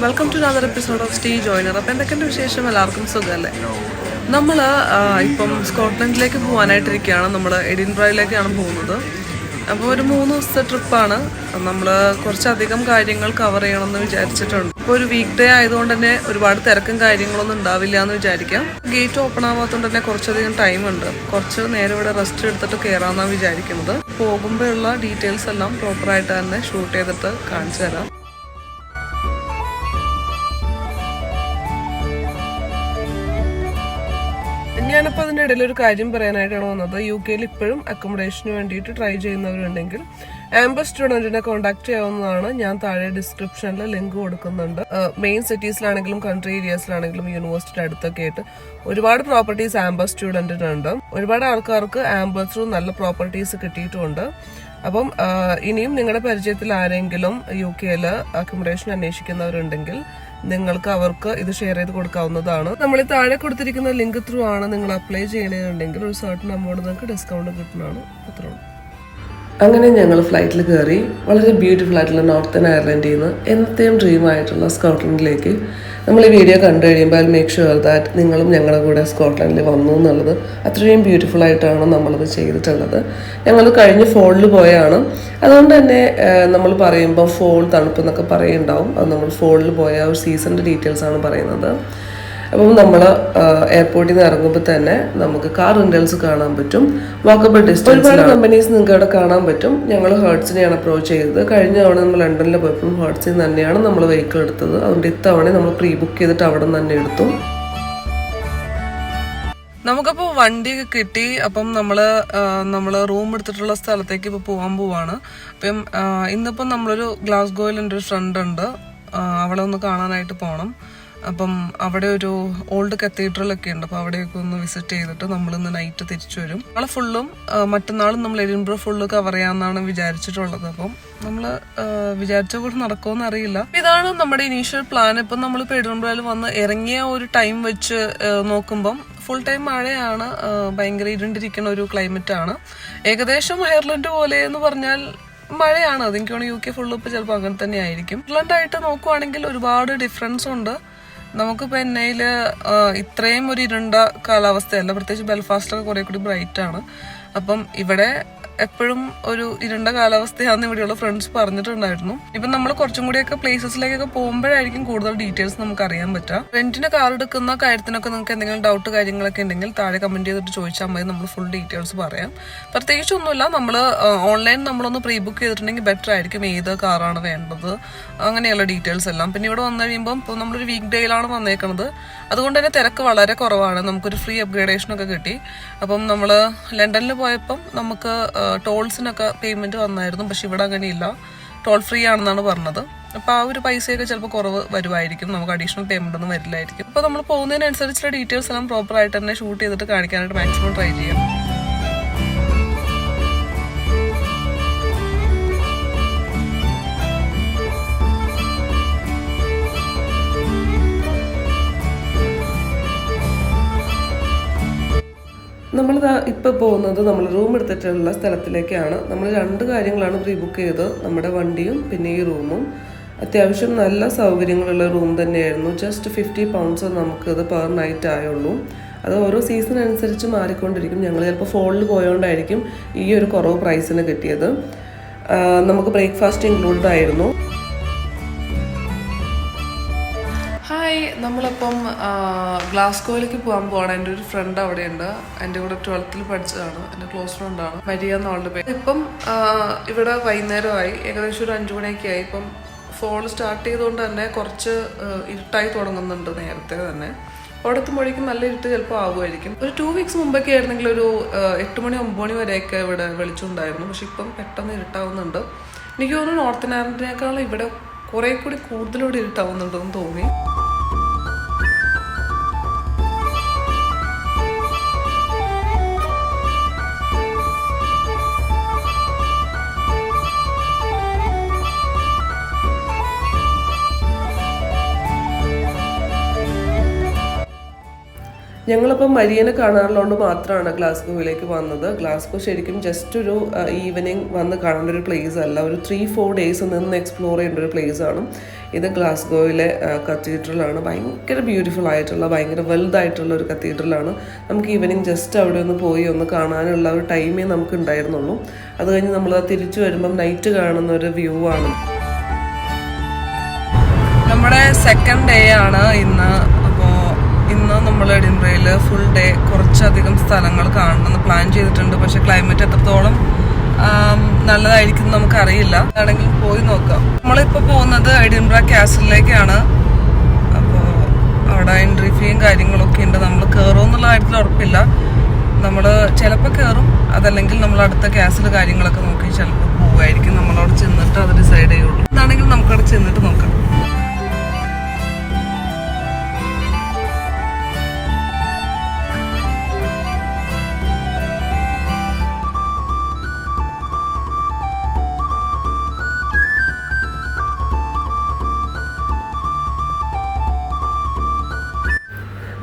Welcome to another episode of stay joiner. അപ്പോൾ എന്തൊക്കെയുണ്ട് വിശേഷം? എല്ലാവർക്കും സുഖമല്ലേ? നമ്മൾ ഇപ്പം സ്കോട്ട്ലൻഡിലേക്ക് പോകാനായിട്ടിരിക്കുകയാണ്. നമ്മൾ എഡിൻബ്രയിലേക്കാണ് പോകുന്നത്. അപ്പോൾ ഒരു 3 ദിവസത്തെ ട്രിപ്പാണ്. നമ്മൾ കുറച്ചധികം കാര്യങ്ങൾ കവർ ചെയ്യണമെന്ന് വിചാരിച്ചിട്ടുണ്ട്. ഇപ്പോൾ ഒരു വീക്ക് ഡേ ആയതുകൊണ്ട് തന്നെ ഒരുപാട് തിരക്കും കാര്യങ്ങളൊന്നും ഉണ്ടാവില്ല എന്ന് വിചാരിക്കാം. ഗേറ്റ് ഓപ്പൺ ആവാത്തതുകൊണ്ട് തന്നെ കുറച്ചധികം ടൈമുണ്ട്. കുറച്ച് നേരം ഇവിടെ റെസ്റ്റ് എടുത്തിട്ട് കയറാമെന്നാണ് വിചാരിക്കുന്നത്. പോകുമ്പോഴുള്ള ഡീറ്റെയിൽസ് എല്ലാം പ്രോപ്പറായിട്ട് തന്നെ ഷൂട്ട് ചെയ്തിട്ട് കാണിച്ചു തരാം. ഞാനിപ്പോൾ അതിൻ്റെ ഇടയിൽ ഒരു കാര്യം പറയാനായിട്ടാണ് വന്നത്. UK ഇപ്പോഴും അക്കോമഡേഷന് വേണ്ടിയിട്ട് ട്രൈ ചെയ്യുന്നവരുണ്ടെങ്കിൽ ആംബർ സ്റ്റുഡൻറ്റിനെ കോൺടാക്ട് ചെയ്യാവുന്നതാണ്. ഞാൻ താഴെ ഡിസ്ക്രിപ്ഷനിൽ ലിങ്ക് കൊടുക്കുന്നുണ്ട്. മെയിൻ സിറ്റീസിലാണെങ്കിലും കൺട്രി ഏരിയാസിലാണെങ്കിലും യൂണിവേഴ്സിറ്റി അടുത്തൊക്കെ ആയിട്ട് ഒരുപാട് പ്രോപ്പർട്ടീസ് ആംബർ സ്റ്റുഡൻറ്റിനുണ്ട്. ഒരുപാട് ആൾക്കാർക്ക് ആംബർ ത്രൂ നല്ല പ്രോപ്പർട്ടീസ് കിട്ടിയിട്ടുമുണ്ട്. അപ്പം ഇനിയും നിങ്ങളുടെ പരിചയത്തിൽ ആരെങ്കിലും UK അക്കോമഡേഷൻ അന്വേഷിക്കുന്നവരുണ്ടെങ്കിൽ നിങ്ങൾക്ക് അവർക്ക് ഇത് ഷെയർ ചെയ്ത് കൊടുക്കാവുന്നതാണ്. നമ്മൾ താഴെ കൊടുത്തിരിക്കുന്ന ലിങ്ക് ത്രൂ ആണ് നിങ്ങൾ അപ്ലൈ ചെയ്യണമെന്നുണ്ടെങ്കിൽ ഒരു സർട്ടൺ എമൗണ്ട് നിങ്ങൾക്ക് ഡിസ്കൗണ്ട് കിട്ടുന്നതാണ്. അത്രയുള്ളൂ. അങ്ങനെ ഞങ്ങൾ ഫ്ലൈറ്റിൽ കയറി വളരെ ബ്യൂട്ടിഫുൾ ആയിട്ടുള്ള നോർത്തേൺ അയർലൻഡിൽ നിന്ന് എന്നത്തെയും ഡ്രീം ആയിട്ടുള്ള സ്കോട്ട്ലൻഡിലേക്ക്. നമ്മൾ ഈ വീഡിയോ കണ്ടു കഴിയുമ്പോൾ മേക്ക് ഷുവർ ദാറ്റ് നിങ്ങളും ഞങ്ങളുടെ കൂടെ സ്കോട്ട്ലൻഡിൽ വന്നു എന്നുള്ളത്. അത്രയും ബ്യൂട്ടിഫുൾ ആയിട്ടാണ് നമ്മളത് ചെയ്തിട്ടുള്ളത്. ഞങ്ങൾ കഴിഞ്ഞ ഫോളിൽ പോയാണ്. അതുകൊണ്ട് തന്നെ നമ്മൾ പറയുമ്പോൾ ഫോൾ തണുപ്പ് എന്നൊക്കെ പറയുന്നുണ്ടാവും. അത് നമ്മൾ ഫോളിൽ പോയ ഒരു സീസണിൻ്റെ ഡീറ്റെയിൽസ് ആണ് പറയുന്നത്. അപ്പം നമ്മൾ എയർപോർട്ടിൽ നിന്ന് ഇറങ്ങുമ്പോൾ തന്നെ നമുക്ക് കാർ റെന്റൽസ് കാണാൻ പറ്റും. വാക്കബിൾ ഡിസ്റ്റൻസ് ഒരുപാട് കമ്പനീസ് നിങ്ങൾക്ക് അവിടെ കാണാൻ പറ്റും. ഞങ്ങൾ ഹേർട്സിനെയാണ് അപ്രോച്ച് ചെയ്തത്. കഴിഞ്ഞ തവണ നമ്മൾ ലണ്ടനിൽ പോയപ്പോൾ ഹേർട്സിൽ നിന്ന് തന്നെയാണ് നമ്മൾ വെഹിക്കിൾ എടുത്തത്. അതുകൊണ്ട് ഇത്തവണ നമ്മൾ പ്രീ ബുക്ക് ചെയ്തിട്ട് അവിടെ നിന്ന് തന്നെ എടുത്തു. നമുക്കപ്പോൾ വണ്ടിയൊക്കെ കിട്ടി. അപ്പം നമ്മൾ റൂം എടുത്തിട്ടുള്ള സ്ഥലത്തേക്ക് ഇപ്പോൾ പോകാൻ പോവാണ്. അപ്പം ഇന്നിപ്പം നമ്മളൊരു ഗ്ലാസ്ഗോയിൽ എൻ്റെ ഒരു ഫ്രണ്ട് ഉണ്ട്. അവളെ ഒന്ന് കാണാനായിട്ട് പോകണം. അപ്പം അവിടെ ഒരു ഓൾഡ് കത്തീഡ്രൽ ഒക്കെ ഉണ്ട്. അപ്പോൾ അവിടെയൊക്കെ ഒന്ന് വിസിറ്റ് ചെയ്തിട്ട് നമ്മളിന്ന് നൈറ്റ് തിരിച്ചു വരും. നാളെ ഫുള്ളും മറ്റന്നാളും നമ്മൾ എഡിൻബ്ര ഫുള്ള് കവർ ചെയ്യാമെന്നാണ് വിചാരിച്ചിട്ടുള്ളത്. അപ്പം നമ്മൾ വിചാരിച്ച പോലെ നടക്കുമെന്ന് അറിയില്ല. ഇതാണ് നമ്മുടെ ഇനീഷ്യൽ പ്ലാൻ. ഇപ്പം നമ്മളിപ്പോൾ എഡിൻബ്രയിൽ വന്ന് ഇറങ്ങിയ ഒരു ടൈം വെച്ച് നോക്കുമ്പം ഫുൾ ടൈം മഴയാണ്. ഭയങ്കര ഇരുണ്ടിരിക്കുന്ന ഒരു ക്ലൈമറ്റ് ആണ്. ഏകദേശം അയർലൻഡ് പോലെ എന്ന് പറഞ്ഞാൽ മഴയാണ്. അതെനിക്ക് തോന്നുന്നു UK ഫുള്ള് ഇപ്പോൾ ചിലപ്പോൾ അങ്ങനെ തന്നെ ആയിരിക്കും. അയർലൻഡായിട്ട് നോക്കുവാണെങ്കിൽ ഒരുപാട് ഡിഫറൻസ് ഉണ്ട്. നമുക്കിപ്പോൾ എന്നയിൽ ഇത്രയും ഒരു ഇരുണ്ട കാലാവസ്ഥയല്ല. പ്രത്യേകിച്ച് ബെൽഫാസ്റ്റൊക്കെ കുറേ കൂടി ബ്രൈറ്റ് ആണ്. അപ്പം ഇവിടെ എപ്പോഴും ഒരു ഇരുണ്ട കാലാവസ്ഥയാണെന്ന് ഇവിടെയുള്ള ഫ്രണ്ട്സ് പറഞ്ഞിട്ടുണ്ടായിരുന്നു. ഇപ്പം നമ്മൾ കുറച്ചും കൂടിയൊക്കെ പ്ലേസസിലേക്കൊക്കെ പോകുമ്പോഴായിരിക്കും കൂടുതൽ ഡീറ്റെയിൽസ് നമുക്ക് അറിയാൻ പറ്റുക. റെന്റിന് കാർ എടുക്കുന്ന കാര്യത്തിനൊക്കെ നിങ്ങൾക്ക് എന്തെങ്കിലും ഡൗട്ട് കാര്യങ്ങളൊക്കെ ഉണ്ടെങ്കിൽ താഴെ കമന്റ് ചെയ്തിട്ട് ചോദിച്ചാൽ മതി. നമ്മൾ ഫുൾ ഡീറ്റെയിൽസ് പറയാം. പ്രത്യേകിച്ചൊന്നുമില്ല. നമ്മൾ ഓൺലൈൻ നമ്മളൊന്ന് പ്രീ ബുക്ക് ചെയ്തിട്ടുണ്ടെങ്കിൽ ബെറ്റർ ആയിരിക്കും. ഏത് കാറാണ് വേണ്ടത് അങ്ങനെയുള്ള ഡീറ്റെയിൽസ് എല്ലാം. പിന്നെ ഇവിടെ വന്നു കഴിയുമ്പം ഇപ്പോൾ നമ്മളൊരു വീക്ക് ഡേയിലാണ് വന്നേക്കുന്നത്. അതുകൊണ്ട് തന്നെ തിരക്ക് വളരെ കുറവാണ്. നമുക്കൊരു ഫ്രീ അപ്ഗ്രേഡേഷനൊക്കെ കിട്ടി. അപ്പം നമ്മൾ ലണ്ടനിൽ പോയപ്പം നമുക്ക് ടോൾസിനൊക്കെ പേയ്മെന്റ് വന്നായിരുന്നു. പക്ഷെ ഇവിടെ അങ്ങനെയില്ല. ടോൾ ഫ്രീ ആണെന്നാണ് പറഞ്ഞത്. അപ്പോൾ ആ ഒരു പൈസയൊക്കെ ചിലപ്പോൾ കുറവ് വരുമായിരിക്കും. നമുക്ക് അഡീഷണൽ പേയ്മെന്റ് ഒന്നും വരില്ലായിരിക്കും. അപ്പോൾ നമ്മൾ പോകുന്നതിനനുസരിച്ചുള്ള ഡീറ്റെയിൽസ് എല്ലാം പ്രോപ്പറായിട്ട് തന്നെ ഷൂട്ട് ചെയ്തിട്ട് കാണിക്കാനായിട്ട് മാക്സിമം ട്രൈ ചെയ്യാം. നമ്മളിതാ ഇപ്പോൾ പോകുന്നത് നമ്മൾ റൂം എടുത്തിട്ടുള്ള സ്ഥലത്തിലേക്കാണ്. നമ്മൾ 2 കാര്യങ്ങളാണ് പ്രീ ബുക്ക് ചെയ്തത്. നമ്മുടെ വണ്ടിയും പിന്നെ ഈ റൂമും. അത്യാവശ്യം നല്ല സൗകര്യങ്ങളുള്ള റൂം തന്നെയായിരുന്നു. ജസ്റ്റ് £50 നമുക്കത് പെർ നൈറ്റ് ആയുള്ളൂ. അത് ഓരോ സീസൺ അനുസരിച്ച് മാറിക്കൊണ്ടിരിക്കും. ഞങ്ങൾ ചിലപ്പോൾ ഫോളിൽ പോയതുകൊണ്ടായിരിക്കും ഈ ഒരു കുറവ് പ്രൈസിന് കിട്ടിയത്. നമുക്ക് ബ്രേക്ക്ഫാസ്റ്റ് ഇൻക്ലൂഡഡ് ആയിരുന്നു. ഹായ്, നമ്മളിപ്പം ഗ്ലാസ്ഗോയിലേക്ക് പോകാൻ പോവാണ്. എൻ്റെ ഒരു ഫ്രണ്ട് അവിടെയുണ്ട്. എൻ്റെ കൂടെ 12th പഠിച്ചതാണ്. എൻ്റെ ക്ലോസ് ഫ്രണ്ടാണ്. മരിയ എന്നവളുടെ പേര്. ഇപ്പം ഇവിടെ വൈകുന്നേരമായി. ഏകദേശം ഒരു 5 മണിയൊക്കെ ആയി. ഇപ്പം ഫോൾ സ്റ്റാർട്ട് ചെയ്തുകൊണ്ട് തന്നെ കുറച്ച് ഇരുട്ടായി തുടങ്ങുന്നുണ്ട് നേരത്തെ തന്നെ. അവിടെ എത്തുമ്പോഴേക്കും നല്ല ഇരുട്ട് ചിലപ്പോൾ ആകുമായിരിക്കും. ഒരു 2 weeks മുമ്പൊക്കെ ആയിരുന്നെങ്കിൽ ഒരു 8 മണി 9 മണി വരെയൊക്കെ ഇവിടെ വെളിച്ചമുണ്ടായിരുന്നു. പക്ഷെ ഇപ്പം പെട്ടെന്ന് ഇരുട്ടാവുന്നുണ്ട്. എനിക്ക് തോന്നുന്നു നോർത്തേൺ അയർലൻഡിനേക്കാളും ഇവിടെ കുറേ കൂടി കൂടുതലൂടെ ഇരുട്ടാവുന്നുണ്ടെന്ന് തോന്നി. ഞങ്ങളിപ്പം മരിയനെ കാണാറുള്ളതുകൊണ്ട് മാത്രമാണ് ഗ്ലാസ്ഗോയിലേക്ക് വന്നത്. ഗ്ലാസ്ഗോ ശരിക്കും ജസ്റ്റ് ഒരു ഈവനിങ് വന്ന് കാണേണ്ട ഒരു പ്ലേസ് അല്ല, ഒരു 3-4 ഡേയ്സ് നിന്ന് എക്സ്പ്ലോർ ചെയ്യേണ്ട ഒരു പ്ലേസ് ആണ് ഇത്. ഗ്ലാസ്ഗോയിലെ കത്തീഡ്രലാണ്. ഭയങ്കര ബ്യൂട്ടിഫുൾ ആയിട്ടുള്ള, ഭയങ്കര വലുതായിട്ടുള്ള ഒരു കത്തീഡ്രലാണ്. നമുക്ക് ഈവനിങ് ജസ്റ്റ് അവിടെ ഒന്ന് പോയി ഒന്ന് കാണാനുള്ള ഒരു ടൈമേ നമുക്ക് ഉണ്ടായിരുന്നുള്ളൂ. അത് കഴിഞ്ഞ് നമ്മൾ തിരിച്ചു വരുമ്പം നൈറ്റ് കാണുന്ന ഒരു വ്യൂ ആണ്. നമ്മുടെ സെക്കൻഡ് ഡേ ആണ് ഇന്ന്. അപ്പോൾ ഇന്ന് നമ്മൾ എഡിൻബറയിൽ ഫുൾ ഡേ കുറച്ചധികം സ്ഥലങ്ങൾ കാണണമെന്ന് പ്ലാൻ ചെയ്തിട്ടുണ്ട്. പക്ഷെ ക്ലൈമറ്റ് എത്രത്തോളം നല്ലതായിരിക്കും നമുക്കറിയില്ല. ആണെങ്കിൽ പോയി നോക്കാം. നമ്മളിപ്പോൾ പോകുന്നത് എഡിൻബറ കാസിലേക്കാണ്. അപ്പോൾ അവിടെ എൻട്രി ഫീയും കാര്യങ്ങളൊക്കെ ഉണ്ട്. നമ്മൾ കയറുമെന്നുള്ള കാര്യത്തിൽ ഉറപ്പില്ല. നമ്മൾ ചിലപ്പോൾ കയറും, അതല്ലെങ്കിൽ നമ്മൾ അടുത്ത കാസിൽ കാര്യങ്ങളൊക്കെ നോക്കി ചിലപ്പോൾ പോവുമായിരിക്കും. നമ്മളവിടെ ചെന്നിട്ട് അത് ഡിസൈഡ് ചെയ്യുള്ളൂ. അതാണെങ്കിൽ നമുക്കവിടെ ചെന്നിട്ട് നോക്കാം.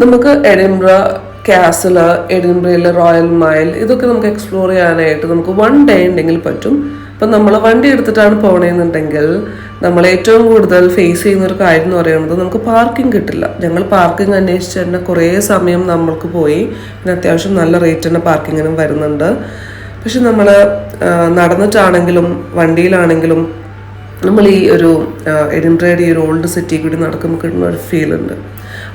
നമുക്ക് എഡിൻബറ കാസിൽ, എഡിൻബറയിലെ റോയൽ മൈൽ, ഇതൊക്കെ നമുക്ക് എക്സ്പ്ലോർ ചെയ്യാനായിട്ട് നമുക്ക് 1 ഡേ ഉണ്ടെങ്കിൽ പറ്റും. ഇപ്പം നമ്മൾ വണ്ടി എടുത്തിട്ടാണ് പോകണമെന്നുണ്ടെങ്കിൽ നമ്മൾ ഏറ്റവും കൂടുതൽ ഫേസ് ചെയ്യുന്ന ഒരു കാര്യം എന്ന് പറയുന്നത് നമുക്ക് പാർക്കിംഗ് കിട്ടില്ല. ഞങ്ങൾ പാർക്കിംഗ് അന്വേഷിച്ച് തന്നെ കുറേ സമയം നമ്മൾക്ക് പോയി. പിന്നെ അത്യാവശ്യം നല്ല റേറ്റ് തന്നെ പാർക്കിങ്ങിനും വരുന്നുണ്ട്. പക്ഷെ നമ്മൾ നടന്നിട്ടാണെങ്കിലും വണ്ടിയിലാണെങ്കിലും നമ്മൾ ഈ ഒരു എഡിൻബറയുടെ ഈ ഒരു ഓൾഡ് സിറ്റി കൂടി നടക്കുമ്പോൾ കിട്ടുന്ന ഒരു ഫീൽ ഉണ്ട്.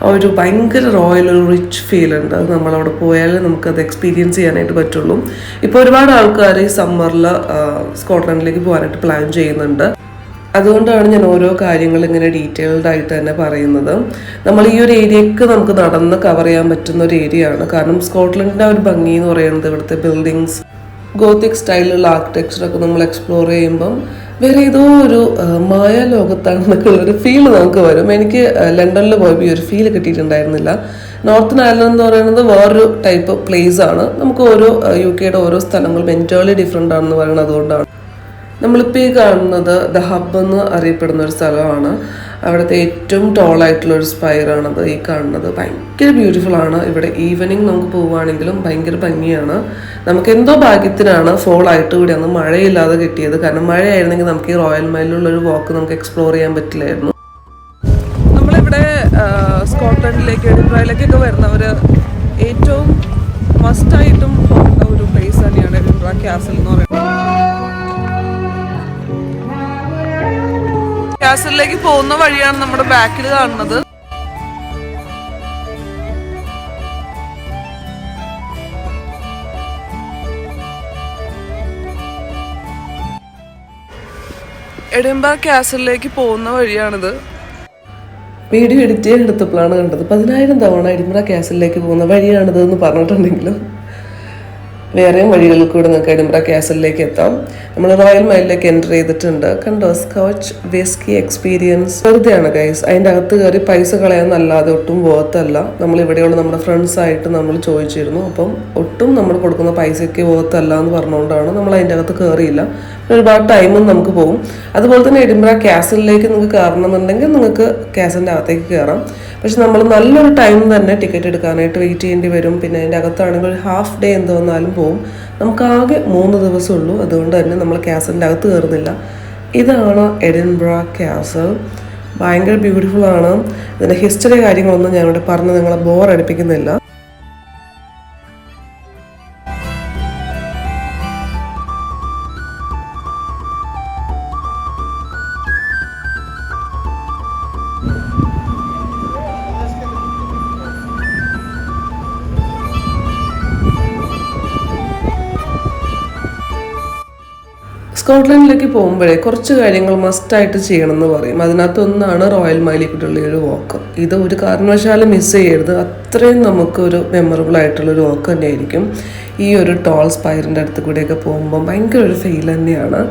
ആ ഒരു ഭയങ്കര റോയൽ, ഒരു റിച്ച് ഫീൽ ഉണ്ട്. അത് നമ്മളവിടെ പോയാലേ നമുക്കത് എക്സ്പീരിയൻസ് ചെയ്യാനായിട്ട് പറ്റുള്ളൂ. ഇപ്പോൾ ഒരുപാട് ആൾക്കാർ ഈ സമ്മറിൽ സ്കോട്ട്ലൻഡിലേക്ക് പോകാനായിട്ട് പ്ലാൻ ചെയ്യുന്നുണ്ട്. അതുകൊണ്ടാണ് ഞാൻ ഓരോ കാര്യങ്ങൾ ഇങ്ങനെ ഡീറ്റെയിൽഡ് ആയിട്ട് തന്നെ പറയുന്നത്. നമ്മൾ ഈ ഒരു ഏരിയക്ക് നമുക്ക് നടന്ന് കവർ ചെയ്യാൻ പറ്റുന്ന ഒരു ഏരിയ ആണ്. കാരണം സ്കോട്ട്ലൻഡിൻ്റെ ഒരു ഭംഗി എന്ന് പറയുന്നത് ഇവിടുത്തെ ബിൽഡിങ്സ്, ഗോത്തിക് സ്റ്റൈലിലുള്ള ആർക്കിടെക്ചറൊക്കെ നമ്മൾ എക്സ്പ്ലോർ ചെയ്യുമ്പം വേറെ ഏതോ ഒരു മായ ലോകത്താണെന്നൊക്കെയുള്ളൊരു ഫീൽ നമുക്ക് വരും. എനിക്ക് ലണ്ടനിൽ പോയപ്പോൾ ഈ ഒരു ഫീൽ കിട്ടിയിട്ടുണ്ടായിരുന്നില്ല. നോർത്തേൺ അയർലൻഡ് എന്ന് പറയുന്നത് വേറൊരു ടൈപ്പ് പ്ലേസ് ആണ്. നമുക്ക് ഓരോ UK ഓരോ സ്ഥലങ്ങളും എൻറ്റയർലി ഡിഫറെൻ്റ് ആണെന്ന് പറയുന്നത് അതുകൊണ്ടാണ്. നമ്മളിപ്പോൾ ഈ കാണുന്നത് ദ ഹബ് എന്ന് അറിയപ്പെടുന്ന ഒരു സ്ഥലമാണ്. അവിടുത്തെ ഏറ്റവും ടോളായിട്ടുള്ളൊരു സ്പൈറാണത് ഈ കാണുന്നത്. ഭയങ്കര ബ്യൂട്ടിഫുൾ ആണ്. ഇവിടെ ഈവനിങ് നമുക്ക് പോവുകയാണെങ്കിലും ഭയങ്കര ഭംഗിയാണ്. നമുക്ക് എന്തോ ഭാഗ്യത്തിനാണ് ഫോളായിട്ട് കൂടി അന്ന് മഴയില്ലാതെ കിട്ടിയത്. കാരണം മഴയായിരുന്നെങ്കിൽ നമുക്ക് ഈ റോയൽ മൈലിലുള്ളൊരു വാക്ക് നമുക്ക് എക്സ്പ്ലോർ ചെയ്യാൻ പറ്റില്ലായിരുന്നു. നമ്മളിവിടെ സ്കോട്ട്ലൻഡിലേക്ക്, എഡിൻബറയിലേക്കൊക്കെ വരുന്നവർ ഏറ്റവും മസ്റ്റായിട്ടും പോകുന്ന ഒരു പ്ലേസ് തന്നെയാണ് എഡിൻബറ കാസിൽ എന്ന് പറയുന്നത്. കാസിലേക്ക് പോകുന്ന വഴിയാണ് നമ്മുടെ ബാക്കിൽ കാണുന്നത്. എഡിൻബറ കാസിലേക്ക് പോകുന്ന വഴിയാണിത്. വീഡിയോ എഡിറ്റ് ചെയ്തെടുത്തപ്പോഴാണ് കണ്ടത് 10,000 തവണ എഡിൻബറ കാസിലേക്ക് പോകുന്ന വഴിയാണിത് എന്ന് പറഞ്ഞിട്ടുണ്ടെങ്കിലും വേറെയും വഴികളിൽ കൂടെ നിങ്ങൾക്ക് എഡിൻബറ കാസിലേക്ക് എത്താം. നമ്മൾ റോയൽ മൈലിലേക്ക് എൻ്റർ ചെയ്തിട്ടുണ്ട്. കണ്ടോ, സ്കോച്ച് വിസ്കി എക്സ്പീരിയൻസ് വെറുതെയാണ് ഗൈസ്. അതിൻ്റെ അകത്ത് കയറി പൈസ കളയാന്നല്ലാതെ ഒട്ടും വേർത്തല്ല. നമ്മളിവിടെയുള്ള നമ്മുടെ ഫ്രണ്ട്സായിട്ട് നമ്മൾ ചോദിച്ചിരുന്നു. അപ്പം ഒട്ടും നമ്മൾ കൊടുക്കുന്ന പൈസയ്ക്ക് വേർത്തല്ല എന്ന് പറഞ്ഞുകൊണ്ടാണ് നമ്മൾ അതിൻ്റെ അകത്ത് കയറിയില്ല. ഒരുപാട് ടൈമും നമുക്ക് പോകും. അതുപോലെ തന്നെ എഡിൻബറ കാസിലേക്ക് നിങ്ങൾക്ക് കയറണമെന്നുണ്ടെങ്കിൽ നിങ്ങൾക്ക് കാസിൻ്റെ അകത്തേക്ക് കയറാം. പക്ഷെ നമ്മൾ നല്ലൊരു ടൈം തന്നെ ടിക്കറ്റ് എടുക്കാനായിട്ട് വെയിറ്റ് ചെയ്യേണ്ടി വരും. പിന്നെ അതിൻ്റെ അകത്താണെങ്കിൽ ഒരു ഹാഫ് ഡേ എന്ത് വന്നാലും പോവും. നമുക്കാകെ 3 ദിവസമുള്ളൂ. അതുകൊണ്ട് തന്നെ നമ്മൾ കാസിൻ്റെ അകത്ത് കയറുന്നില്ല. ഇതാണ് എഡിൻബറ കാസൽ. ഭയങ്കര ബ്യൂട്ടിഫുൾ ആണ്. ഇതിൻ്റെ ഹിസ്റ്ററി കാര്യങ്ങളൊന്നും ഞാനിവിടെ പറഞ്ഞ് നിങ്ങളെ ബോറടിപ്പിക്കുന്നില്ല. സ്കോട്ട്ലൻഡിലേക്ക് പോകുമ്പോഴേ കുറച്ച് കാര്യങ്ങൾ മസ്റ്റായിട്ട് ചെയ്യണമെന്ന് പറയും. അതിനകത്തൊന്നാണ് റോയൽ മൈലിലേക്കുള്ള ഒരു വാക്ക്. ഇത് ഒരു കാരണവശാലും മിസ് ചെയ്യരുത്. അത്രയും നമുക്കൊരു മെമ്മറബിൾ ആയിട്ടുള്ളൊരു വാക്ക് തന്നെയായിരിക്കും. ഈ ഒരു ടോൾ സ്പൈറിൻ്റെ അടുത്ത് കൂടെയൊക്കെ പോകുമ്പോൾ ഭയങ്കര ഒരു ഫീൽ തന്നെയാണ്.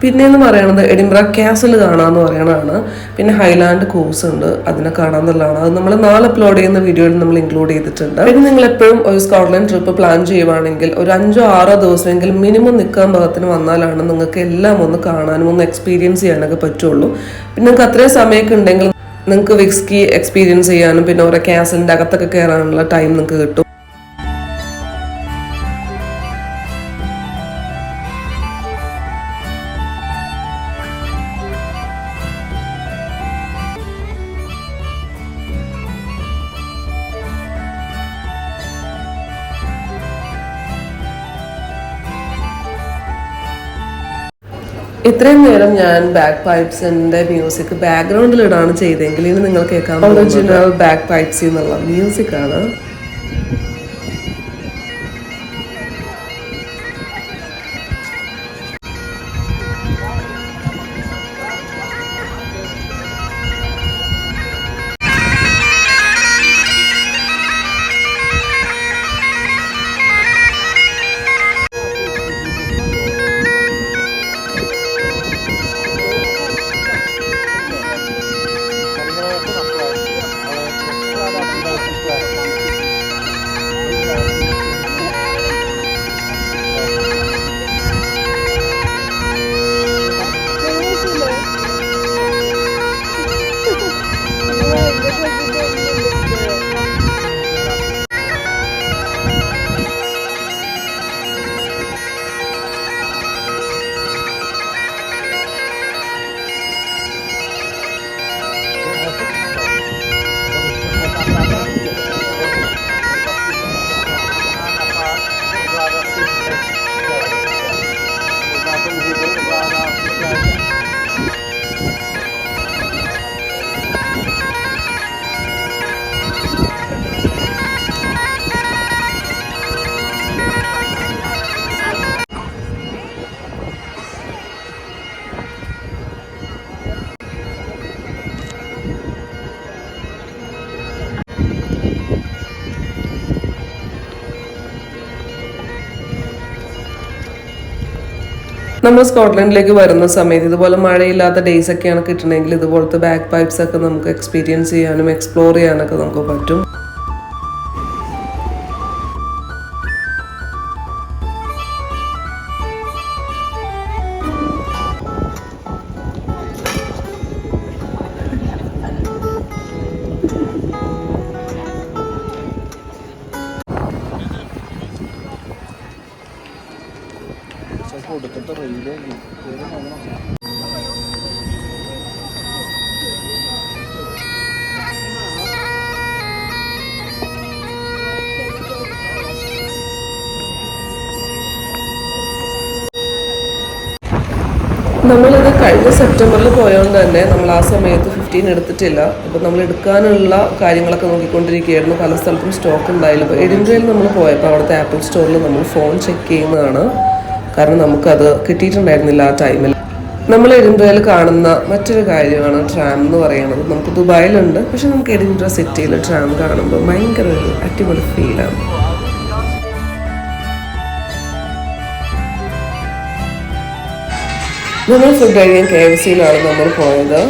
പിന്നെയെന്ന് പറയുന്നത് എഡിൻബറ കാസിൽ കാണാമെന്ന് പറയണതാണ്. പിന്നെ ഹൈലാൻഡ് കോഴ്സ് ഉണ്ട്, അതിനെ കാണാമെന്നുള്ളതാണ്. അത് നമ്മൾ നാളെ അപ്ലോഡ് ചെയ്യുന്ന വീഡിയോയിൽ നമ്മൾ ഇൻക്ലൂഡ് ചെയ്തിട്ടുണ്ട്. പിന്നെ നിങ്ങൾ എപ്പോഴും ഒരു സ്കോട്ട്ലൻഡ് ട്രിപ്പ് പ്ലാൻ ചെയ്യുവാണെങ്കിൽ ഒരു 5-6 ദിവസമെങ്കിലും മിനിമം നിൽക്കാൻ പാകത്തിന് വന്നാലാണ് നിങ്ങൾക്ക് എല്ലാം ഒന്ന് കാണാനും ഒന്ന് എക്സ്പീരിയൻസ് ചെയ്യാനൊക്കെ പറ്റുള്ളൂ. പിന്നെ നിങ്ങൾക്ക് അത്രയും സമയമൊക്കെ ഉണ്ടെങ്കിൽ നിങ്ങൾക്ക് വിസ്കി എക്സ്പീരിയൻസ് ചെയ്യാനും പിന്നെ ഓരോ കാസലിൻ്റെ അകത്തൊക്കെ കയറാനുള്ള ടൈം നിങ്ങൾക്ക് കിട്ടും. ഇത്രയും നേരം ഞാൻ ബാക്ക് പൈപ്സിന്റെ മ്യൂസിക് ബാക്ക്ഗ്രൗണ്ടിലിടാണ് ചെയ്തെങ്കിൽ ഇനി നിങ്ങൾ കേൾക്കാം ഒറിജിനൽ ബാക്ക് പൈപ്സ് എന്നുള്ള മ്യൂസിക് ആണ്. നമ്മൾ സ്കോട്ട്ലൻഡിലേക്ക് വരുന്ന സമയത്ത് ഇതുപോലെ മഴയില്ലാത്ത ഡേയ്സ് ഒക്കെയാണ് കിട്ടണമെങ്കിൽ ഇതുപോലത്തെ ബാക്ക് പൈപ്സ് ഒക്കെ നമുക്ക് എക്സ്പീരിയൻസ് ചെയ്യാനും എക്സ്പ്ലോർ ചെയ്യാനൊക്കെ നമുക്ക് പറ്റും. നമ്മളിത് കഴിഞ്ഞ സെപ്റ്റംബറിൽ പോയതുകൊണ്ട് തന്നെ നമ്മൾ ആ സമയത്ത് 15 എടുത്തിട്ടില്ല. അപ്പോൾ നമ്മൾ എടുക്കാനുള്ള കാര്യങ്ങളൊക്കെ നോക്കിക്കൊണ്ടിരിക്കുകയായിരുന്നു. പല സ്ഥലത്തും സ്റ്റോക്ക് ഉണ്ടായില്ല. അപ്പോൾ എഡിൻബ്രയിൽ നമ്മൾ പോയപ്പോൾ അവിടുത്തെ ആപ്പിൾ സ്റ്റോറിൽ നമ്മൾ ഫോൺ ചെക്ക് ചെയ്യുന്നതാണ്. കാരണം നമുക്കത് കിട്ടിയിട്ടുണ്ടായിരുന്നില്ല ആ ടൈമിൽ. നമ്മൾ എഡിൻബ്രയിൽ കാണുന്ന മറ്റൊരു കാര്യമാണ് ട്രാം എന്ന് പറയുന്നത്. നമുക്ക് ദുബായിലുണ്ട്, പക്ഷെ നമുക്ക് എഡിൻബ്ര സിറ്റിയിൽ ട്രാം കാണുമ്പോൾ ഭയങ്കര ഒരു അടിപൊളി ഫീലാണ്. നമ്മൾ ഫുഡ് കഴിക്കാൻ KFCയിലാണ് നമ്മൾ പോയത്.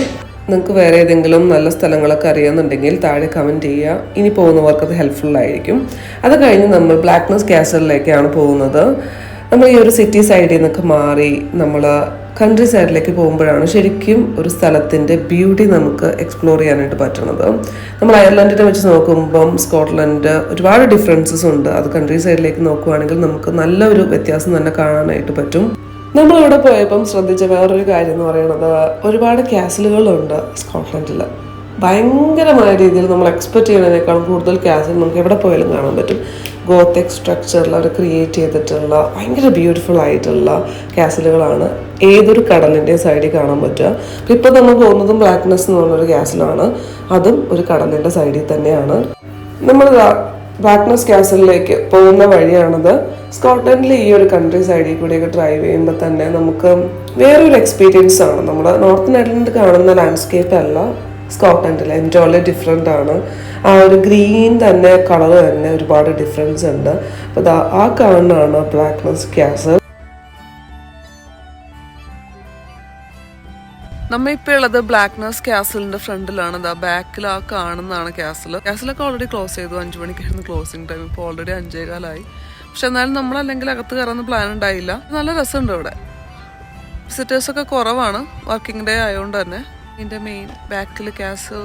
നിങ്ങൾക്ക് വേറെ ഏതെങ്കിലും നല്ല സ്ഥലങ്ങളൊക്കെ അറിയാമെന്നുണ്ടെങ്കിൽ താഴെ കമൻറ്റ് ചെയ്യുക. ഇനി പോകുന്നവർക്ക് അത് ഹെൽപ്ഫുള്ളായിരിക്കും. അത് കഴിഞ്ഞ് നമ്മൾ ബ്ലാക്ക്നസ് കാസലിലേക്കാണ് പോകുന്നത്. നമ്മൾ ഈ ഒരു സിറ്റി സൈഡിൽ നിന്നൊക്കെ മാറി നമ്മൾ കൺട്രി സൈഡിലേക്ക് പോകുമ്പോഴാണ് ശരിക്കും ഒരു സ്ഥലത്തിൻ്റെ ബ്യൂട്ടി നമുക്ക് എക്സ്പ്ലോർ ചെയ്യാനായിട്ട് പറ്റുന്നത്. നമ്മൾ അയർലൻഡിനെ വെച്ച് നോക്കുമ്പം സ്കോട്ട്ലൻഡ് ഒരുപാട് ഡിഫറൻസസ് ഉണ്ട്. അത് കൺട്രി സൈഡിലേക്ക് നോക്കുകയാണെങ്കിൽ നമുക്ക് നല്ലൊരു വ്യത്യാസം തന്നെ കാണാനായിട്ട് പറ്റും. നമ്മളിവിടെ പോയപ്പം ശ്രദ്ധിച്ച വേറൊരു കാര്യം എന്ന് പറയുന്നത് ഒരുപാട് കാസലുകളുണ്ട് സ്കോട്ട്ലൻഡിൽ. ഭയങ്കരമായ രീതിയിൽ നമ്മൾ എക്സ്പെക്റ്റ് ചെയ്യുന്നതിനേക്കാളും കൂടുതൽ കാസിൽ നമുക്ക് എവിടെ പോയാലും കാണാൻ പറ്റും. ഗോത്തിക് സ്ട്രക്ചറിൽ അവർ ക്രിയേറ്റ് ചെയ്തിട്ടുള്ള ഭയങ്കര ബ്യൂട്ടിഫുൾ ആയിട്ടുള്ള കാസലുകളാണ് ഏതൊരു കടലിൻ്റെ സൈഡിൽ കാണാൻ പറ്റുക. ഇപ്പോൾ നമ്മൾ പോകുന്നതും ബ്ലാക്ക്നസ് എന്ന് പറഞ്ഞൊരു കാസലാണ്. അതും ഒരു കടലിൻ്റെ സൈഡിൽ തന്നെയാണ്. നമ്മൾ ബ്ലാക്ക്നസ് കാസലിലേക്ക് പോകുന്ന വഴിയാണത്. സ്കോട്ട്ലൻഡിൽ ഈ ഒരു കൺട്രി സൈഡിൽ കൂടെയൊക്കെ ഡ്രൈവ് ചെയ്യുമ്പോൾ തന്നെ നമുക്ക് വേറൊരു എക്സ്പീരിയൻസ് ആണ്. നമ്മൾ നോർത്ത് അയർലൻഡ് കാണുന്ന ലാൻഡ്സ്കേപ്പ് അല്ല സ്കോട്ട്ലൻഡിൽ എൻറ്റോർലി ഡിഫറെൻ്റ് ആണ്. ആ ഒരു ഗ്രീൻ തന്നെ കളർ തന്നെ ഒരുപാട് ഡിഫറൻസ് ഉണ്ട്. അപ്പോൾ ആ കാണുന്നതാണ് ബ്ലാക്ക്നസ് കാസൽ. നമ്മ ഇപ്പോൾ ഉള്ളത് ബ്ലാക്ക്നസ് കാസലിന്റെ ഫ്രണ്ടിലാണ്. ബാക്കിൽ ആ കാണുന്നതാണ് കാസലൊക്കെ ഓൾറെഡി ക്ലോസ് ചെയ്തു. 5 മണിക്കായിരുന്നു ക്ലോസിംഗ് ടൈം. ഇപ്പോൾ ഓൾറെഡി 5:15 പക്ഷെ എന്നാലും നമ്മളല്ലെങ്കിൽ അകത്ത് കയറാൻ പ്ലാൻ ഉണ്ടായില്ല. നല്ല രസമുണ്ട് ഇവിടെ. വിസിറ്റേഴ്സൊക്കെ കുറവാണ് വർക്കിംഗ് ഡേ ആയതുകൊണ്ട് തന്നെ. ഇതിൻ്റെ മെയിൻ ബാക്കിൽ കാസൽ.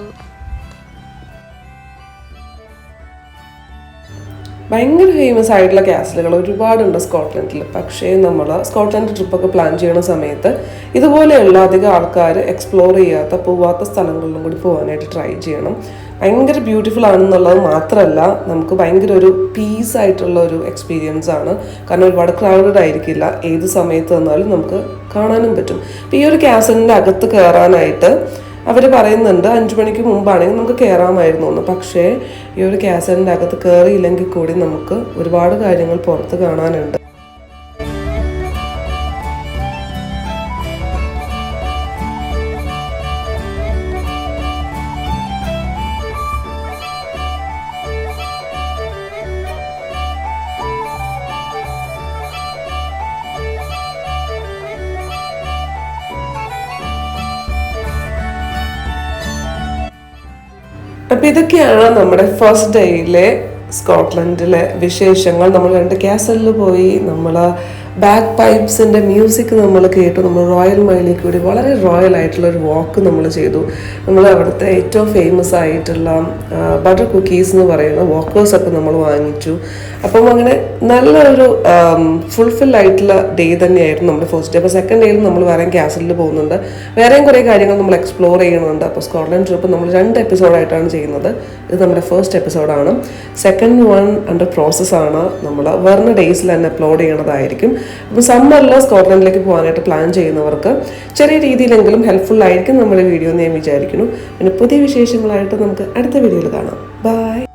ഭയങ്കര ഫേമസ് ആയിട്ടുള്ള കാസലുകൾ ഒരുപാടുണ്ട് സ്കോട്ട്ലൻഡിൽ. പക്ഷേ നമ്മൾ സ്കോട്ട്ലൻഡ് ട്രിപ്പൊക്കെ പ്ലാൻ ചെയ്യുന്ന സമയത്ത് ഇതുപോലെയുള്ള അധികം ആൾക്കാർ എക്സ്പ്ലോർ ചെയ്യാത്ത പോവാത്ത സ്ഥലങ്ങളിലും കൂടി പോകാനായിട്ട് ട്രൈ ചെയ്യണം. ഭയങ്കര ബ്യൂട്ടിഫുൾ ആണെന്നുള്ളത് മാത്രമല്ല, നമുക്ക് ഭയങ്കര ഒരു പീസ് ആയിട്ടുള്ള ഒരു എക്സ്പീരിയൻസ് ആണ്. കാരണം ഒരുപാട് ക്രൗഡഡ് ആയിരിക്കില്ല, ഏത് സമയത്ത് വന്നാലും നമുക്ക് കാണാനും പറ്റും. അപ്പോൾ ഈ ഒരു കാസലിൻ്റെ അകത്ത് കയറാനായിട്ട് അവർ പറയുന്നുണ്ട് 5 മണിക്ക് മുമ്പാണെങ്കിൽ നമുക്ക് കയറാമായിരുന്നു എന്ന്. പക്ഷേ ഈ ഒരു കാസലിൻ്റെ അകത്ത് കയറിയില്ലെങ്കിൽ കൂടി നമുക്ക് ഒരുപാട് കാര്യങ്ങൾ പുറത്ത് കാണാനുണ്ട്. അപ്പം ഇതൊക്കെയാണ് നമ്മുടെ ഫസ്റ്റ് ഡേയിലെ സ്കോട്ട്ലൻഡിലെ വിശേഷങ്ങൾ. നമ്മൾ 2 കാസലിൽ പോയി, നമ്മൾ ബാക്ക് പൈപ്സിൻ്റെ മ്യൂസിക് നമ്മൾ കേട്ടു. നമ്മൾ റോയൽ മൈലിൽ കൂടി വളരെ റോയൽ ആയിട്ടുള്ള ഒരു വാക്ക് നമ്മൾ ചെയ്തു. നമ്മൾ അവിടുത്തെ ഏറ്റവും ഫേമസ് ആയിട്ടുള്ള ബട്ടർ കുക്കീസ് എന്ന് പറയുന്ന വാക്കേഴ്സൊക്കെ നമ്മൾ വാങ്ങിച്ചു. അപ്പം അങ്ങനെ നല്ലൊരു ഫുൾഫിൽ ആയിട്ടുള്ള ഡേ തന്നെയായിരുന്നു നമ്മുടെ ഫസ്റ്റ് ഡേ. അപ്പോൾ സെക്കൻഡ് ഡേയിൽ നമ്മൾ വേറെയും കാസലിൽ പോകുന്നുണ്ട്, വേറെയും കുറേ കാര്യങ്ങൾ നമ്മൾ എക്സ്പ്ലോർ ചെയ്യുന്നുണ്ട്. അപ്പോൾ സ്കോട്ട്ലൻഡ് ട്രിപ്പ് നമ്മൾ 2 എപ്പിസോഡായിട്ടാണ് ചെയ്യുന്നത്. ഇത് നമ്മുടെ ഫസ്റ്റ് എപ്പിസോഡാണ്. സെക്കൻഡ് വൺ അണ്ടർ പ്രോസസ്സാണ്. നമ്മൾ വരുന്ന ഡേയ്സിൽ തന്നെ അപ്ലോഡ് ചെയ്യണതായിരിക്കും. അപ്പോൾ സമ്മറിൽ സ്കോട്ട്ലൻഡിലേക്ക് പോകാനായിട്ട് പ്ലാൻ ചെയ്യുന്നവർക്ക് ചെറിയ രീതിയിലെങ്കിലും ഹെൽപ്ഫുൾ ആയിരിക്കും നമ്മുടെ വീഡിയോ എന്ന് ഞാൻ വിചാരിക്കുന്നു. പിന്നെ പുതിയ വിശേഷങ്ങളായിട്ട് നമുക്ക് അടുത്ത വീഡിയോയിൽ കാണാം. ബൈ.